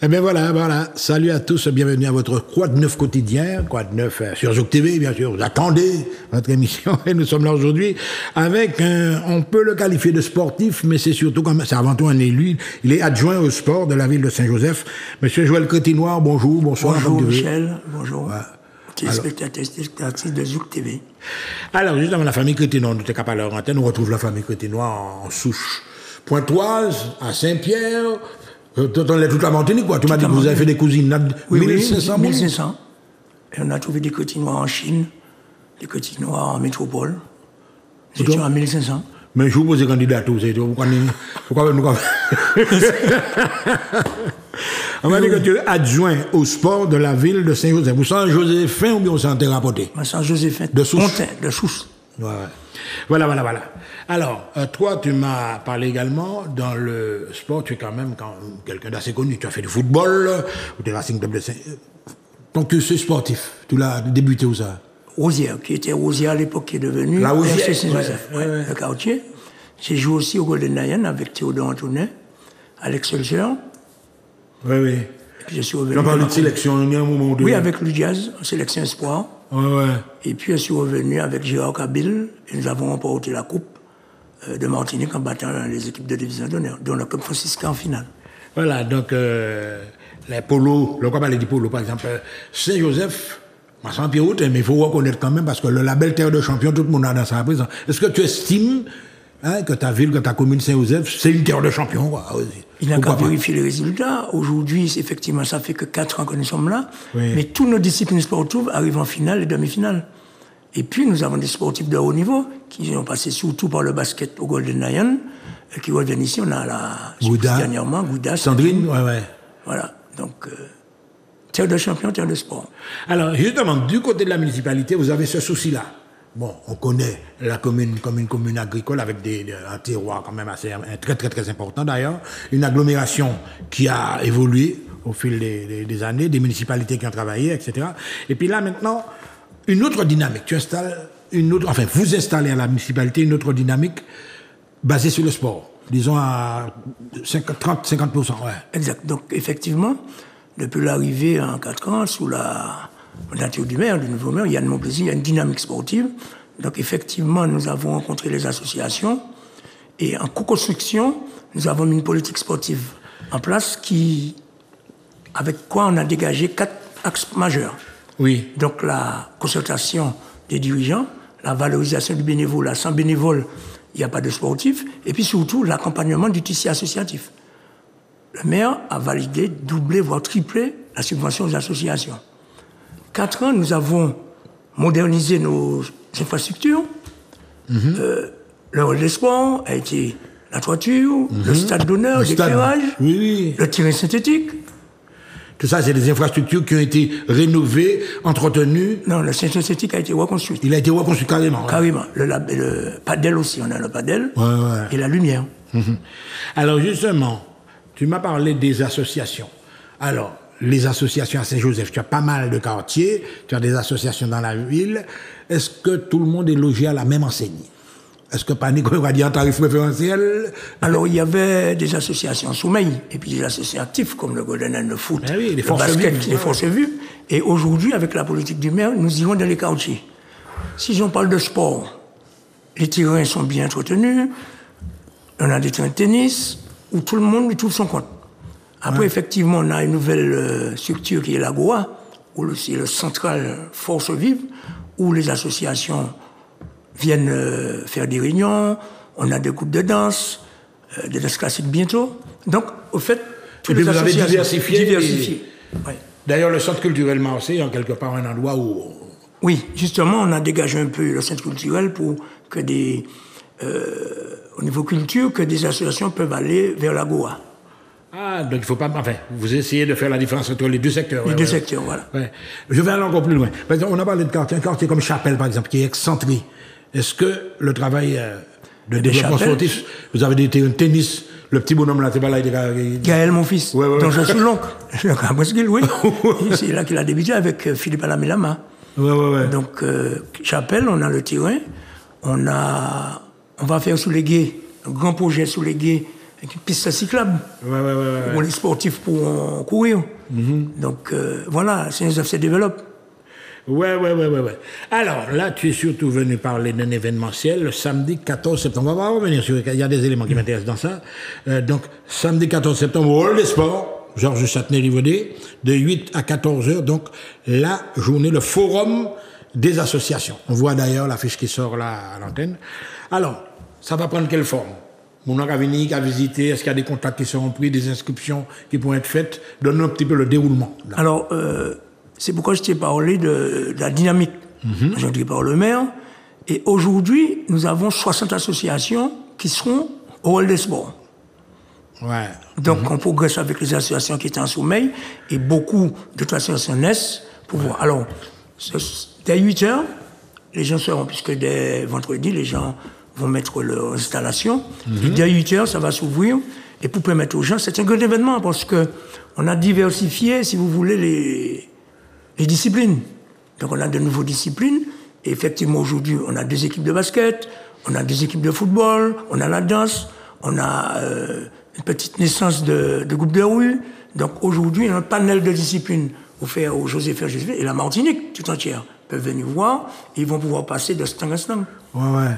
Eh bien voilà. Salut à tous, bienvenue à votre Quoi de neuf quotidien, Quoi de neuf sur Zouk TV, bien sûr. Vous attendez votre émission et nous sommes là aujourd'hui avec on peut le qualifier de sportif, mais c'est surtout c'est avant tout un élu. Il est adjoint au sport de la ville de Saint-Joseph. Monsieur Joël Crétinoir, bonjour, bonsoir. Bonjour Michel, bonjour. Téléspectateurs de Zouk TV. Alors, justement, la famille Crétinoir, nous sommes capables de l'antenne, on retrouve la famille Crétinoir en souche pointoise, à Saint-Pierre. On est toute la Martinique, quoi. Tu m'as dit que vous avez fait des cousines là, oui, 1500 1500. Et on a trouvé des Crétinoirs en Chine, des Crétinoirs en métropole. Nous étions à 1500. Mais je vous pose des candidats, pourquoi nous on m'a dit que tu es adjoint au sport de la ville de Saint-Joseph. Vous êtes Saint-Josephin ou bien vous êtes thérapeuté? Saint-Josephin. De Souche. De Souche. Ouais. Voilà. Alors, toi, tu m'as parlé également, dans le sport, tu es quand même quelqu'un d'assez connu. Tu as fait du football, ou du Racing Club de Saint... Ton cursus sportif, tu l'as débuté où ça? Rosière, qui était Rosière à l'époque, qui est devenu la Rosière, Saint-Joseph, le quartier. J'ai joué aussi au Golden Lion avec Théodore Antonet, à l'Excelsior. Oui. Et puis je suis revenu. Tu as parlé de sélection, il y a un moment où... Oui, avec le Jazz, en sélection espoir. Ouais. Et puis je suis revenu avec Gérard Kabil, et nous avons remporté la Coupe de Martinique en battant les équipes de division d'honneur, dont le Club Franciscain en finale. Voilà, donc les polos, le parler du polo, par exemple, Saint-Joseph, sans Pierrot, mais il faut reconnaître quand même, parce que le label Terre de Champion, tout le monde a dans sa présence. Est-ce que tu estimes que ta ville, que ta commune Saint-Joseph, c'est une terre de champion, quoi? Il n'a qu'à vérifier les résultats. Aujourd'hui, effectivement, ça fait que 4 ans que nous sommes là. Oui. Mais toutes nos disciplines sportives arrivent en finale et demi-finale. Et puis, nous avons des sportifs de haut niveau qui ont passé surtout par le basket au Golden Lion, et qui reviennent ici. On a dernièrement Gouda, Sandrine, ouais. Voilà. Donc, terre de champion, terre de sport. Alors, justement, du côté de la municipalité, vous avez ce souci-là. Bon, on connaît la commune comme une commune agricole avec un terroir quand même assez très important d'ailleurs, une agglomération qui a évolué au fil des années, des municipalités qui ont travaillé, etc. Et puis là maintenant, une autre dynamique. Vous installez à la municipalité une autre dynamique basée sur le sport, disons à 30-50%. Ouais. Exact. Donc effectivement, depuis l'arrivée en 4 ans sous la nature du maire, du nouveau maire, il y a de mon plaisir, il y a une dynamique sportive. Donc effectivement, nous avons rencontré les associations et en co-construction, nous avons mis une politique sportive en place avec quoi on a dégagé 4 axes majeurs. Oui. Donc la consultation des dirigeants, la valorisation du bénévolat. Sans bénévole, il n'y a pas de sportif. Et puis surtout, l'accompagnement du tissu associatif. Le maire a validé, doublé, voire triplé la subvention aux associations. 4 ans, nous avons modernisé nos infrastructures. Le hall des sports a été la toiture, le stade d'honneur, l'éclairage, le terrain synthétique. Tout ça, c'est des infrastructures qui ont été rénovées, entretenues. Non, le terrain synthétique a été reconstruit. Il a été reconstruit carrément. Ouais. Carrément. Le padel aussi, on a le padel et la lumière. Alors justement, tu m'as parlé des associations. Alors, les associations à Saint-Joseph, tu as pas mal de quartiers, tu as des associations dans la ville. Est-ce que tout le monde est logé à la même enseigne? Est-ce que Panique va dire un tarif préférentiel? Alors, il y avait des associations sommeil, et puis des associatifs comme le Golden and le foot, le basket, les forces vives. Et aujourd'hui, avec la politique du maire, nous irons dans les quartiers. Si on parle de sport, les terrains sont bien entretenus, on a des terrains de tennis, où tout le monde y trouve son compte. Après, effectivement, on a une nouvelle structure qui est l'AGOA, où c'est le central Force Vive, où les associations viennent faire des réunions, on a des groupes de danse, des danses classiques bientôt. Donc, au fait, toutes les associations avez diversifié. Ouais. D'ailleurs, le centre culturel Marseille, en quelque part, un endroit où... Oui, justement, on a dégagé un peu le centre culturel pour que au niveau culture, que des associations peuvent aller vers l'AGOA. Ah, donc il ne faut pas... Enfin, vous essayez de faire la différence entre les deux secteurs. Les deux secteurs, voilà. Ouais. Je vais aller encore plus loin. Par exemple, on a parlé de quartier, un quartier comme Chapelle, par exemple, qui est excentré. Est-ce que le travail de développement sportif, vous avez des tennis, le petit bonhomme là, c'est pas là, Gaël, mon fils, dont je suis l'oncle. Oui. C'est là qu'il a débuté avec Philippe Alamilama. Ouais. Donc, Chapelle, on a le terrain, on va faire sous les guets, un grand projet sous les guets avec une piste cyclable. Où les sportifs pourront courir. Donc voilà, Saint-Joseph se développe. Ouais. Alors, là, tu es surtout venu parler d'un événementiel le samedi 14 septembre. On va revenir sur... Il y a des éléments qui m'intéressent dans ça. Donc, samedi 14 septembre, au Hall des Sports, Georges Châtenay-Livaudet, de 8 à 14 heures. Donc, la journée, le forum des associations. On voit d'ailleurs l'affiche qui sort là à l'antenne. Alors, ça va prendre quelle forme? On aura venir à visiter, est-ce qu'il y a des contacts qui seront pris, des inscriptions qui pourront être faites? Donne-nous un petit peu le déroulement. Là. Alors, c'est pourquoi je t'ai parlé de la dynamique. J'ai dit par le maire. Et aujourd'hui, nous avons 60 associations qui seront au Hall des Sports. Ouais. Donc, on progresse avec les associations qui étaient en sommeil et beaucoup d'autres associations naissent pour voir. Alors, dès 8 heures, les gens seront, puisque dès vendredi, les gens vont mettre leur installation. Et dès 8 heures, ça va s'ouvrir. Et pour permettre aux gens, c'est un grand événement parce que on a diversifié, si vous voulez, les disciplines. Donc, on a de nouvelles disciplines. Et effectivement, aujourd'hui, on a 2 équipes de basket, on a 2 équipes de football, on a la danse, on a une petite naissance de groupe de rue. Donc, aujourd'hui, on a un panel de disciplines offert aux Joséphine et la Martinique tout entière peuvent venir voir et ils vont pouvoir passer de stand à stand. Ouais.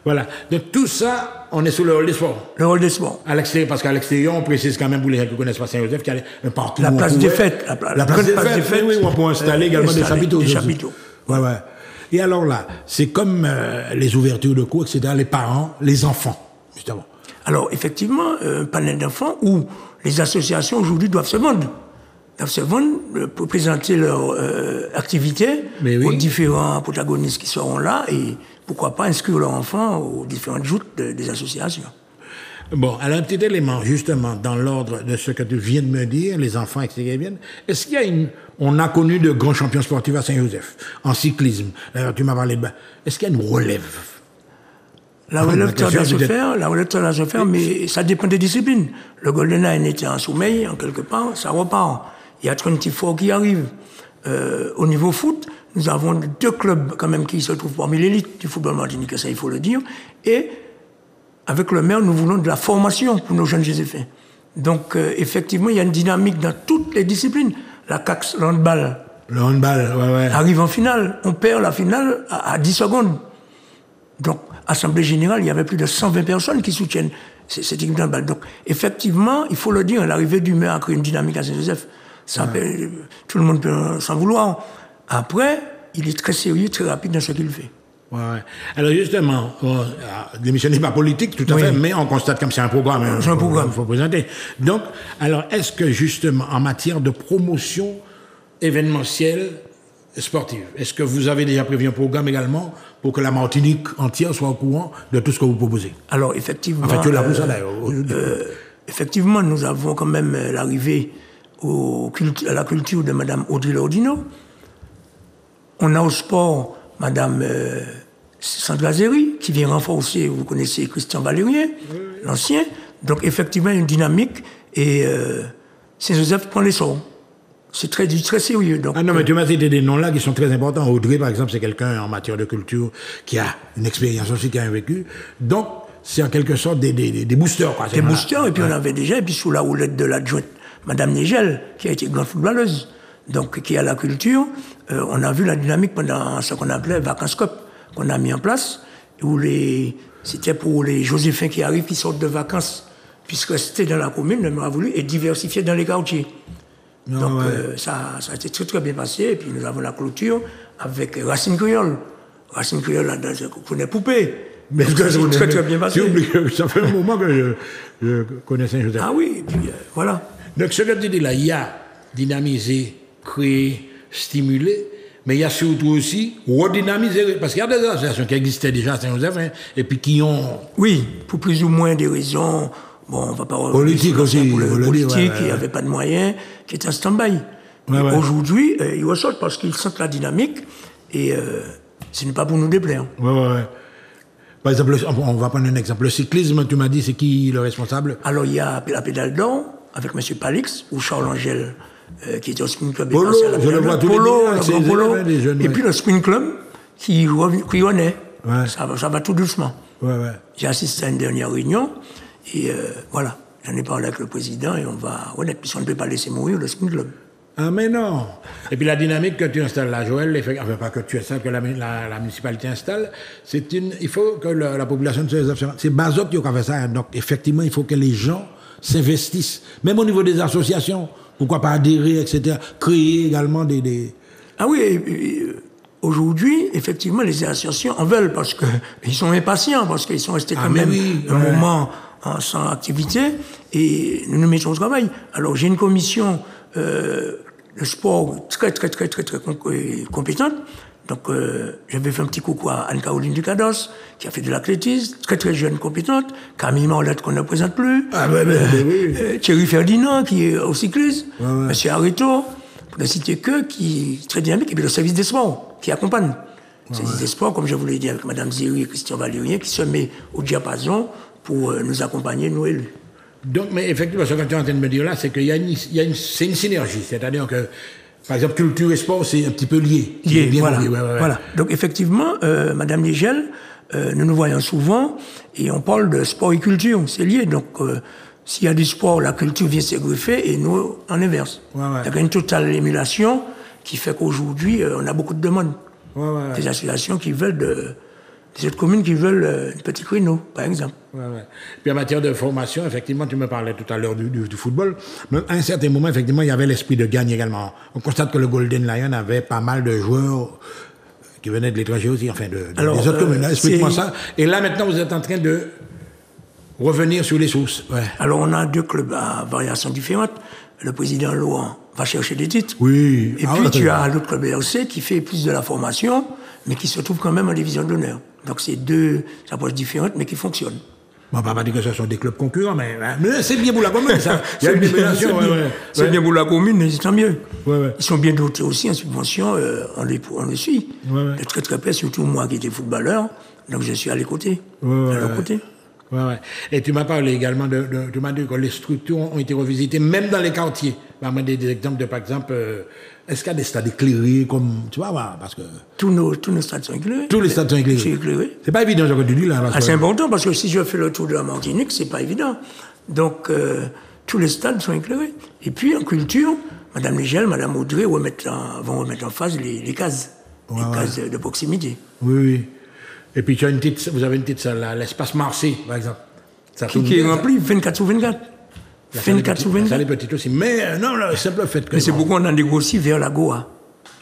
Voilà. Donc, tout ça, on est sous le Hall des Sports. Le Hall des Sports. À l'extérieur, parce qu'à l'extérieur, on précise quand même pour les gens qui ne connaissent pas Saint-Joseph qu'il y a un partout. La place des fêtes. La place des fêtes, oui, où on peut installer également des chapiteaux. Des chapiteaux. Ouais. Et alors là, c'est comme les ouvertures de cours, etc., les parents, les enfants, justement. Alors, effectivement, un panel d'enfants où les associations aujourd'hui doivent se vendre. Pour présenter leur activité aux différents protagonistes qui seront là et pourquoi pas inscrire leurs enfants aux différentes joutes des associations. Bon, alors un petit élément, justement, dans l'ordre de ce que tu viens de me dire, les enfants, etc. Est-ce qu'il y a on a connu de grands champions sportifs à Saint-Joseph, en cyclisme. D'ailleurs, tu m'as parlé de... Est-ce qu'il y a une relève? La relève doit se faire, mais ça dépend des disciplines. Le Golden Line était en sommeil, en quelque part, ça repart. Il y a 24 qui arrivent. Au niveau foot, nous avons 2 clubs quand même qui se trouvent parmi l'élite du football martiniquais, ça il faut le dire. Et avec le maire, nous voulons de la formation pour nos jeunes Joséphins. Donc effectivement, il y a une dynamique dans toutes les disciplines. La CAX, le handball. Le handball, ouais. Arrive en finale. On perd la finale à 10 secondes. Donc, Assemblée Générale, il y avait plus de 120 personnes qui soutiennent cette équipe d'handball. Donc, effectivement, il faut le dire, l'arrivée du maire a créé une dynamique à Saint-Joseph. Tout le monde peut s'en vouloir. Après, il est très sérieux, très rapide dans ce qu'il fait. Ouais. Alors justement, l'émission n'est pas politique, tout à fait, mais on constate comme c'est un programme. C'est un programme. Il faut présenter. Donc, alors, est-ce que justement, en matière de promotion événementielle sportive, est-ce que vous avez déjà prévu un programme également pour que la Martinique entière soit au courant de tout ce que vous proposez? Alors, effectivement... En fait, tu l'as ça d'ailleurs. Effectivement, nous avons quand même l'arrivée à la culture de Mme Audrey Lordino. On a au sport Mme Sandra Zéry, qui vient renforcer, vous connaissez Christian Valérien, l'ancien. Donc, effectivement, il y a une dynamique et Saint-Joseph prend l'essor. C'est très sérieux. Donc, non, mais tu m'as cité des noms là qui sont très importants. Audrey, par exemple, c'est quelqu'un en matière de culture qui a une expérience aussi, qui a un vécu. Donc, c'est en quelque sorte des boosters. Quoi, des boosters, et puis on avait déjà, et puis sous la houlette de l'adjointe, Mme Négel, qui a été grande footballeuse, donc qui a la culture, on a vu la dynamique pendant ce qu'on appelait Vacances Cup, qu'on a mis en place, où c'était pour les Joséphins qui arrivent, qui sortent de vacances, puissent rester dans la commune, le maire a voulu, et diversifier dans les quartiers. Donc ça a été très très bien passé, et puis nous avons la clôture avec Racine Créole. Racine Créole, là, vous connaissez Poupée. Mais c'est très très bien passé. Ça fait un moment que je connais Saint-Joseph. Ah oui, et puis voilà. Donc ce que tu dis là, il y a dynamisé, créé, stimulé, mais il y a surtout aussi redynamisé, parce qu'il y a des associations qui existaient déjà à Saint-Joseph, hein, et puis qui ont... Oui, pour plus ou moins des raisons, bon, on va pas... Politique aussi. Politique, il n'y avait pas de moyens, qui étaient en stand-by. Aujourd'hui, ils ressortent parce qu'ils sentent la dynamique, et ce n'est pas pour nous déplaire. Par exemple, on va prendre un exemple. Le cyclisme, tu m'as dit, c'est qui le responsable? Alors, il y a la pédale d'or, avec M. Palix, ou Charles Angèle, qui était au Spin Club. Polo, je le vois tous les Polo, et puis le Spin Club, qui renaît. Ça va tout doucement. J'ai assisté à une dernière réunion, et voilà. J'en ai parlé avec le président et on va honnête, puisqu'on ne peut pas laisser mourir le Sport Club. Ah, mais non. Et puis la dynamique que tu installes là, Joël, enfin pas que tu installes, que la municipalité installe, il faut que la population de ces options, c'est Bazot qui a fait ça. Hein. Donc effectivement, il faut que les gens s'investissent, même au niveau des associations, pourquoi pas adhérer, etc. Créer également des... Ah oui, aujourd'hui, effectivement, les associations en veulent parce qu'ils sont impatients, parce qu'ils sont restés quand même un moment sans activité et nous nous mettons au travail. Alors j'ai une commission de sport très compétente. Donc j'avais fait un petit coucou à Anne-Caroline Ducados, qui a fait de l'athlétisme, très jeune, compétente. Camille Marlette, qu'on ne présente plus. Thierry Ferdinand, qui est au cyclisme. Monsieur Areto, pour ne citer que, qui est très dynamique. Et puis le service des sports, qui accompagne. Le service des sports, comme je vous l'ai dit avec Mme Ziri et Christian Valérien, qui se met au diapason pour nous accompagner, nous élus. Donc, mais effectivement, ce que tu es en train de me dire là, c'est qu'il y a une synergie. C'est-à-dire que, par exemple, culture et sport, c'est un petit peu lié. Voilà. Donc, effectivement, Madame Nigel, nous voyons souvent, et on parle de sport et culture, c'est lié. Donc, s'il y a du sport, la culture vient se greffer, et nous, en inverse. Il y a une totale émulation qui fait qu'aujourd'hui, on a beaucoup de demandes. Des associations qui veulent des autres communes qui veulent un petit créneau, par exemple. Puis en matière de formation, effectivement, tu me parlais tout à l'heure du football, mais à un certain moment, effectivement, il y avait l'esprit de gagne également. On constate que le Golden Lion avait pas mal de joueurs qui venaient de l'étranger aussi, enfin, des autres communes. Explique-moi ça. Et là, maintenant, vous êtes en train de revenir sur les sources. Alors, on a 2 clubs à variations différentes. Le président Laurent va chercher des titres. Oui. Et puis, tu as l'autre club RC qui fait plus de la formation, mais qui se trouve quand même en division d'honneur. Donc, c'est 2 approches différentes, mais qui fonctionnent. On ne va pas dire que ce sont des clubs concurrents, mais c'est bien pour la commune, ça. Il y a une émulation. C'est bien pour la commune, mais c'est tant mieux. Ils sont bien dotés aussi en subvention, on les suit. De très près, surtout moi qui étais footballeur, donc je suis à leur côté. Et tu m'as parlé également tu m'as dit que les structures ont été revisitées, même dans les quartiers. Des exemples de, par exemple, est-ce qu'il y a des stades éclairés, comme, tu vois, parce que... Tous nos stades sont éclairés. Tous les stades sont éclairés. C'est pas évident, ce que tu dis, là. C'est important, parce que si je fais le tour de la Martinique, c'est pas évident. Donc, tous les stades sont éclairés. Et puis, en culture, Mme Nigel, Mme Audrey vont remettre en phase les cases. Les cases de proximité. Oui. Et puis, vous avez une petite salle, là, l'espace Marseille, par exemple. Qui est rempli 24 sur 24. 24 sur 24. Ça, les petites aussi. Mais non, le simple fait que... Mais c'est pourquoi on a négocié vers la Goa.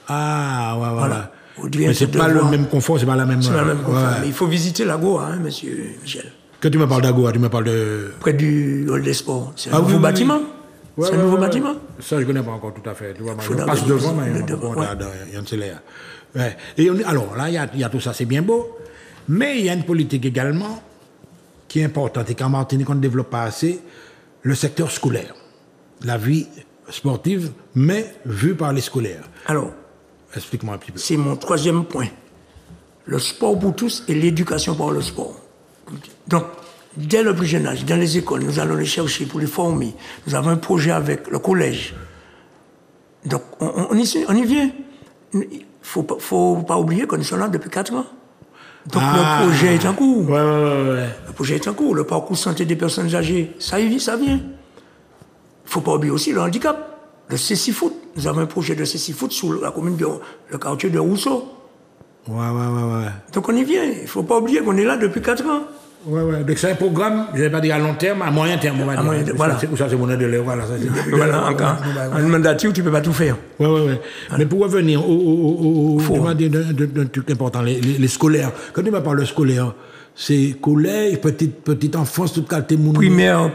Voilà. Mais c'est pas le même confort, c'est pas la même... C'est pas le même confort. Mais il faut visiter la Goa, hein, monsieur Michel. Quand tu me parles d'Agoa, tu me parles de... Près du hall des sports. C'est un nouveau bâtiment. C'est un nouveau bâtiment. Ça, je ne connais pas encore tout à fait. Tu vois, je passe devant, mais il y a un célèbre. Et alors, là, il y a tout ça, c'est bien beau. Mais il y a une politique également qui est importante et qu'en Martinique, on ne développe pas assez, le secteur scolaire. La vie sportive, mais vue par les scolaires. Alors, explique-moi un petit peu. C'est mon 3e point. Le sport pour tous et l'éducation par le sport. Donc, dès le plus jeune âge, dans les écoles, nous allons les chercher pour les former. Nous avons un projet avec le collège. Donc, on y vient. Il ne faut pas oublier que nous sommes là depuis 4 ans. Donc le projet est en cours. Le projet est en cours. Le parcours santé des personnes âgées, ça vient. Il ne faut pas oublier aussi le handicap. Le CC-Foot. Nous avons un projet de CC-Foot sur la commune le quartier de Rousseau. Donc on y vient. Il ne faut pas oublier qu'on est là depuis 4 ans. Donc c'est un programme, je ne vais pas dire à long terme, à moyen terme, on va dire. Voilà. Ça, c'est mon aide de l'air. En mandature, tu ne peux pas tout faire. Mais pour revenir d'un truc important, les scolaires. Quand tu me parles de scolaire, c'est collège, petite enfance, toute qualité. Primaire,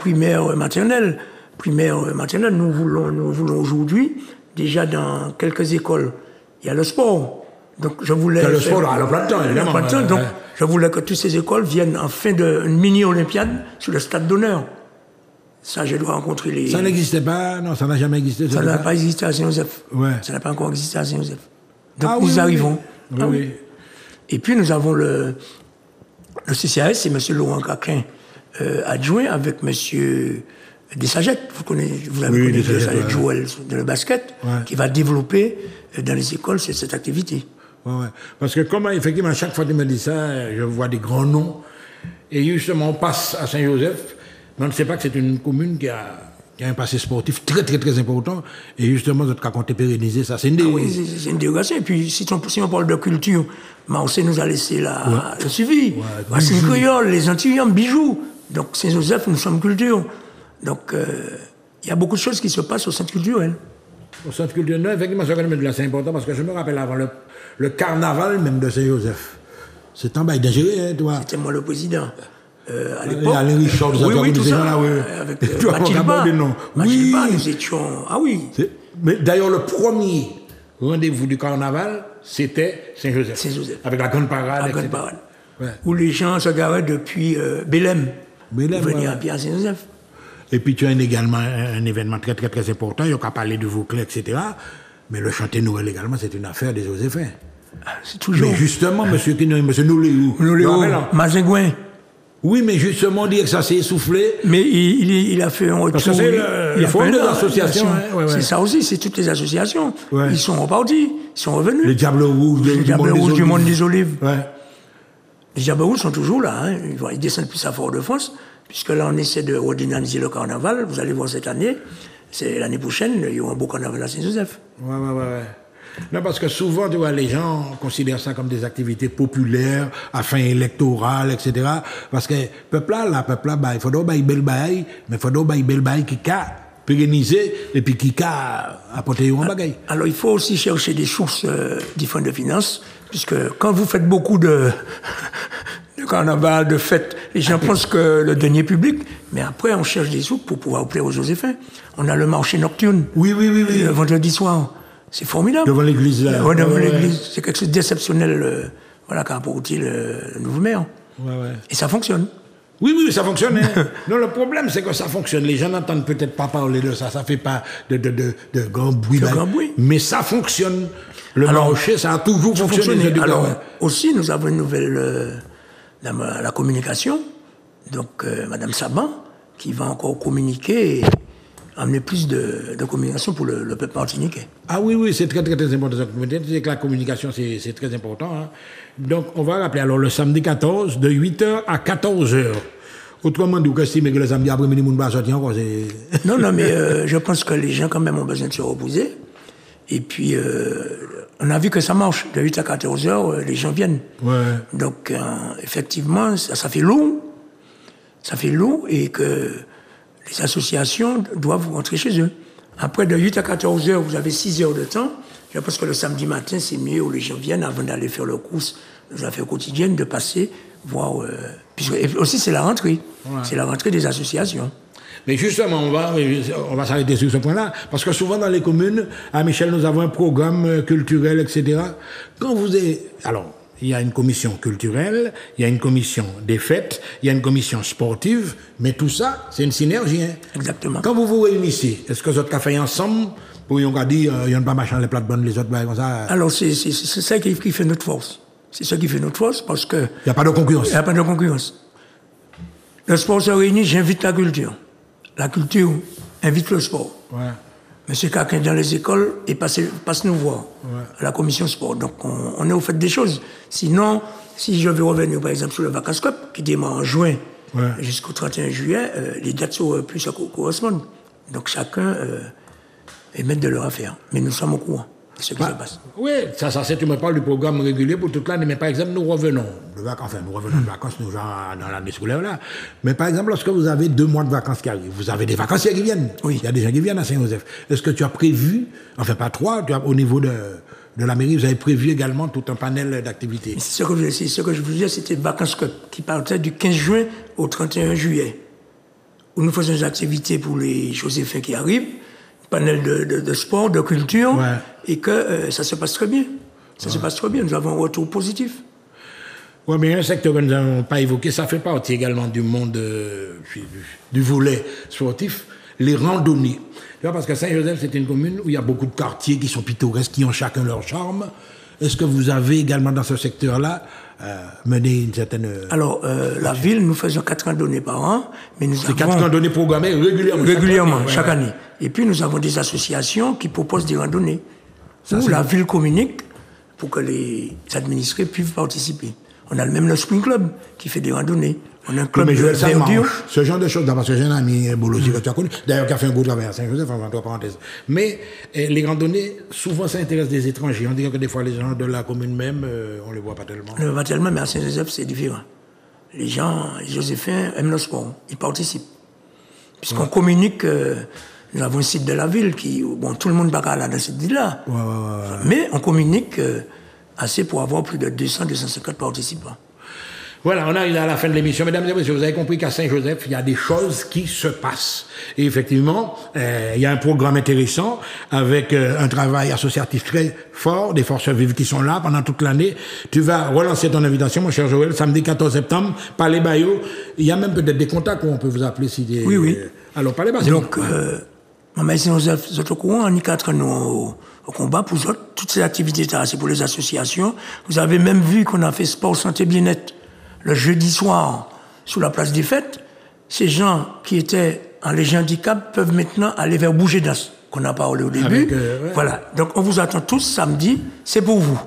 maternelle. Nous voulons aujourd'hui, déjà dans quelques écoles, il y a le sport. Donc je voulais... Le sport, à plein de temps, évidemment. Donc je voulais que toutes ces écoles viennent en fin d'une mini-olympiade sur le stade d'honneur. Ça, je dois rencontrer les... Ça n'existait pas, non, ça n'a jamais existé. Ça n'a pas existé à Saint-Joseph. Ça n'a pas encore existé à Saint-Joseph. Donc nous arrivons. Et puis nous avons le CCAS, c'est M. Laurent Caquin, adjoint avec M. Desagettes, vous l'avez connu, Desagettes, Joël, de le basket, qui va développer dans les écoles cette activité. Parce que comme effectivement, chaque fois que tu me dis ça, je vois des grands noms. Et justement, on passe à Saint-Joseph. Mais on ne sait pas que c'est une commune qui a un passé sportif très, très, très important. Et justement, notre cas compté pérenniser ça. C'est une oui, c'est une dérogation. Et puis, si on parle de culture, Marseille nous a laissé le suivi. Racine créole, les Antillans, bijoux. Donc, Saint-Joseph, nous sommes culture. Donc, il y a beaucoup de choses qui se passent au centre culturel. Au centre culturel, non, effectivement, c'est important parce que je me rappelle avant le carnaval même de Saint-Joseph. C'est un bail d'ingéré, hein, toi. C'était moi le président. À l'époque. Alain Richard, oui, tout ça. Là, oui. Avec Mathilda. Mathilda, nous étions. Ah oui. Mais d'ailleurs, le premier rendez-vous du carnaval, c'était Saint-Joseph. Saint-Joseph. Avec la grande parade. La grande parade. Ouais. Où les gens se garaient depuis Bélem. Pour venir à Pierre Saint-Joseph. Et puis tu as également un événement très, très, très important. Il y a qu'à parler de Vauclé, etc. Mais le chanter Noël également, c'est une affaire des Joséphins. C'est toujours. Mais justement, monsieur Nouléou. Mazingouin. Oui, mais justement, on dit que ça s'est essoufflé. Mais il a fait un retour. Parce que c'est le fond des associations. C'est ça aussi, c'est toutes les associations. Ouais. Ils sont repartis, ils sont revenus. Les Diables Rouges du Monde des Olives. Ouais. Les Diables Rouges sont toujours là. Hein. Ils descendent plus à Fort-de-France, puisque là, on essaie de redynamiser le carnaval. Vous allez voir cette année. C'est l'année prochaine, il y aura un beau carnaval à Saint-Joseph. Ouais. Non, parce que souvent, tu vois, les gens considèrent ça comme des activités populaires, à fin électorale, etc. Parce que peuple là, bah, il faudra bailler belle bail, mais il faudra bailler belle bail qui a pérennisé et puis qui a apporté un bagaille. Alors, il faut aussi chercher des sources du fonds de finances, puisque quand vous faites beaucoup de carnaval, de fêtes, les gens pensent que le denier public, mais après, on cherche des sous pour pouvoir plaire aux Joséphins. On a le marché nocturne. Oui. Le vendredi soir. C'est formidable. Devant l'église, là. Ouais, devant l'église. C'est quelque chose d'exceptionnel, qu'a apporté le nouveau maire. Ouais. Et ça fonctionne. Oui, ça fonctionne. Hein. Non, le problème, c'est que ça fonctionne. Les gens n'entendent peut-être pas parler de ça. Ça fait pas de grand bruit. Grand bruit. Mais ça fonctionne. Le marché, ça a toujours fonctionné. Alors, aussi, nous avons une nouvelle, la communication. Donc, Madame Saban, qui va encore communiquer et amener plus de communication pour le peuple martiniquais. Ah oui, c'est très, très, très important. C'est que la communication, c'est très important. Hein. Donc, on va rappeler alors le samedi 14, de 8h à 14h. Autrement dit, vous estimez que le samedi après-midi, on va sortir encore. Non, mais je pense que les gens, quand même, ont besoin de se reposer. Et puis, on a vu que ça marche. De 8 à 14h, les gens viennent. Ouais. Donc, effectivement, ça fait long. Ça fait long et que les associations doivent rentrer chez eux. Après, de 8 à 14 heures, vous avez 6 heures de temps. Je pense que le samedi matin, c'est mieux où les gens viennent avant d'aller faire leurs courses, leurs affaires quotidiennes, de passer, voir... et aussi, c'est la rentrée. Ouais. C'est la rentrée des associations. Mais justement, on va s'arrêter sur ce point-là, parce que souvent dans les communes, à Michel, nous avons un programme culturel, etc. Quand vous êtes... Alors, il y a une commission culturelle, il y a une commission des fêtes, il y a une commission sportive, mais tout ça, c'est une synergie. Hein. Exactement. Quand vous vous réunissez, est-ce que vous êtes fait ensemble pour y dire, il n'y a pas machin les plates-bonnes, les autres, comme ça? Alors, c'est ça qui fait notre force. C'est ça qui fait notre force, parce que... Il n'y a pas de concurrence. Il n'y a pas de concurrence. Le sport se réunit, j'invite la culture. La culture invite le sport. Ouais. Monsieur Caquin dans les écoles et passe nous voir à la commission sport. Donc on est au fait des choses. Sinon, si je veux revenir par exemple sur le Vacances Cup qui démarre en juin jusqu'au 31 juillet, les dates sont plus à correspondre. Donc chacun est maître de leur affaire. Mais nous sommes au courant de ce qui se passe. Oui, ça c'est, tu me parles du programme régulier pour toute l'année, mais par exemple, nous revenons de vacances, nous dans l'année scolaire là. Mais par exemple, lorsque vous avez 2 mois de vacances qui arrivent, vous avez des vacanciers qui viennent. Oui. Il y a des gens qui viennent à Saint-Joseph. Est-ce que tu as prévu, enfin pas 3, au niveau de la mairie, vous avez prévu également tout un panel d'activités? C'est ce que je vous disais, c'était Vacances Cup qui partait du 15 juin au 31 juillet, où nous faisons des activités pour les Joséphins qui arrivent, panel de sport, de culture, et que ça se passe très bien. Ça se passe très bien, nous avons un retour positif. Oui, mais un secteur que nous n'avons pas évoqué, ça fait partie également du monde du volet sportif, les randonnées. Parce que Saint-Joseph, c'est une commune où il y a beaucoup de quartiers qui sont pittoresques, qui ont chacun leur charme. Est-ce que vous avez également dans ce secteur-là mené une certaine... Alors, la ville, nous faisons 4 randonnées par an, mais nous avons... C'est 4 randonnées programmées régulièrement. Régulièrement, chaque année. Et puis, nous avons des associations qui proposent des randonnées. Où la ville communique pour que les administrés puissent participer. On a même le Spring Club qui fait des randonnées. On a un club Mais de Joël, ça verdure. marche. Ce genre de choses, parce que j'ai un ami Bolosi que tu as connu, d'ailleurs qui a fait un gros travail à Saint-Joseph, entre parenthèses. Mais les randonnées, souvent ça intéresse des étrangers. On dirait que des fois les gens de la commune même, on ne les voit pas tellement. On ne le voit tellement, mais à Saint-Joseph, c'est différent. Les gens, les Joséphiens aiment le sport. Ils participent. Puisqu'on communique, nous avons un site de la ville qui, bon, tout le monde va aller dans ce site-là. Mais on communique assez pour avoir plus de 200-250 participants. Voilà, on arrive à la fin de l'émission. Mesdames et messieurs, vous avez compris qu'à Saint-Joseph, il y a des choses qui se passent. Et effectivement, il y a un programme intéressant avec un travail associatif très fort, des forces vives qui sont là pendant toute l'année. Tu vas relancer ton invitation, mon cher Joël, samedi 14 septembre, Palais Bayo. Il y a même peut-être des contacts où on peut vous appeler si des... Oui. Alors, Palais Bayo. Donc, Maman Saint-Joseph, vous êtes au courant, on y quatre nous au combat pour toutes ces activités, c'est pour les associations. Vous avez même vu qu'on a fait sport, santé, bien-être le jeudi soir, sous la place des fêtes. Ces gens qui étaient en léger handicap peuvent maintenant aller vers Bouger-Das, qu'on a parlé au début. Voilà. Donc, on vous attend tous samedi, c'est pour vous.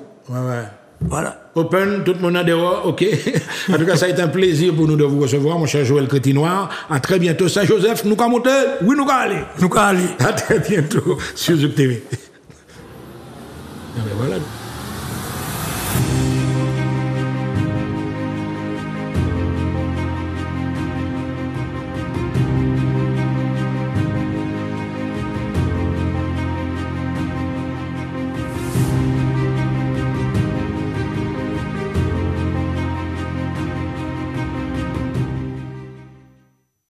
Voilà. Open, tout le monde a dehors, ok. En tout cas, ça a été un plaisir pour nous de vous recevoir, mon cher Joël Crétinoir. À très bientôt. Saint-Joseph, nous qu'à monter? Oui, nous qu'à aller. Nous qu'à aller. À très bientôt sur Zouk TV. Voilà.